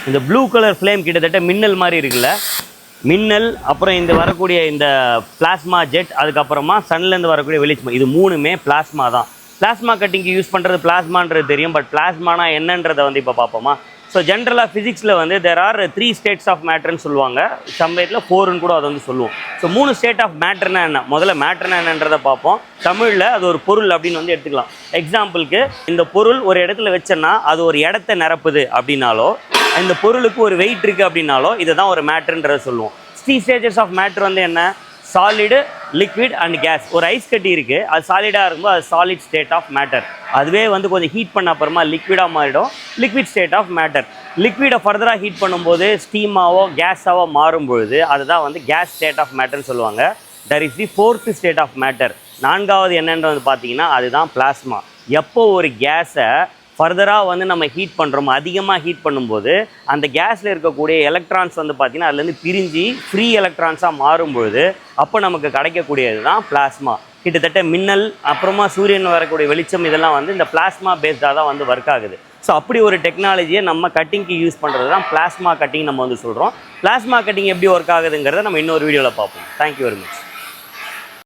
இந்த blue colour flame கிட்டத்தட்ட மின்னல் மாதிரி இருக்குல்ல, மின்னல், அப்புறம் இந்த வரக்கூடிய இந்த பிளாஸ்மா ஜெட், அதுக்கப்புறமா சன்லேருந்து வரக்கூடிய வெளிச்சம், இது மூணுமே பிளாஸ்மா தான். பிளாஸ்மா கட்டிங்க்கு யூஸ் பண்ணுறது பிளாஸ்மான்றது தெரியும், பட் பிளாஸ்மானா என்னன்றதை வந்து இப்போ பார்ப்போமா. ஸோ ஜென்ரலாக ஃபிசிக்ஸில் வந்து தேர் ஆர் 3 ஸ்டேட்ஸ் ஆஃப் மேட்டர்னு சொல்லுவாங்க, சமயத்தில் 4ன்னு கூட அதை வந்து சொல்லுவோம். ஸோ 3 ஸ்டேட் ஆஃப் மேட்டர்னா என்ன, முதல்ல மேட்டர்னா என்னன்றதை பார்ப்போம். தமிழில் அது ஒரு பொருள் அப்படின்னு வந்து எடுத்துக்கலாம். எக்ஸாம்பிளுக்கு இந்த பொருள் ஒரு இடத்துல வச்சோன்னா அது ஒரு இடத்த நிரப்புது அப்படின்னாலோ, இந்த பொருளுக்கு ஒரு வெயிட் இருக்குது அப்படின்னாலோ இதை தான் ஒரு மேட்டர்ன்றதை சொல்லுவோம். 3 ஸ்டேஜஸ் ஆஃப் மேட்டர் வந்து என்ன, சாலிடு, லிக்விட் அண்ட் கேஸ். ஒரு ஐஸ் கட்டி இருக்குது, அது சாலிடாக இருக்கும்போது அது சாலிட் ஸ்டேட் ஆஃப் மேட்டர். அதுவே வந்து கொஞ்சம் ஹீட் பண்ண அப்புறமா லிக்விடாக மாறிடும், லிக்விட் ஸ்டேட் ஆஃப் மேட்டர். லிக்விடை ஃபர்தராக ஹீட் பண்ணும்போது ஸ்டீமாவோ கேஸாவோ மாறும்பொழுது அதுதான் வந்து கேஸ் ஸ்டேட் ஆஃப் மேட்டர்னு சொல்லுவாங்க. That is the 4th state of matter. 4வது என்னன்றது பார்த்தீங்கன்னா அதுதான் பிளாஸ்மா. எப்போ ஒரு கேஸை ஃபர்தராக வந்து நம்ம ஹீட் பண்ணுறோம், அதிகமாக ஹீட் பண்ணும்போது அந்த கேஸில் இருக்கக்கூடிய எலக்ட்ரான்ஸ் வந்து பார்த்திங்கன்னா அதுலேருந்து பிரிஞ்சு ஃப்ரீ எலக்ட்ரான்ஸாக மாறும்பொழுது அப்போ நமக்கு கிடைக்கக்கூடியது தான் பிளாஸ்மா. கிட்டத்தட்ட மின்னல், அப்புறமா சூரியன் வரக்கூடிய வெளிச்சம், இதெல்லாம் வந்து இந்த பிளாஸ்மா பேஸ்டாக தான் வந்து ஒர்க் ஆகுது. ஸோ அப்படி ஒரு டெக்னாலஜியை நம்ம கட்டிங்க்கு யூஸ் பண்ணுறது தான் பிளாஸ்மா கட்டிங் நம்ம வந்து சொல்கிறோம். பிளாஸ்மா கட்டிங் எப்படி ஒர்க் ஆகுதுங்கிறத நம்ம இன்னொரு வீடியோவில் பார்ப்போம். Thank you very much.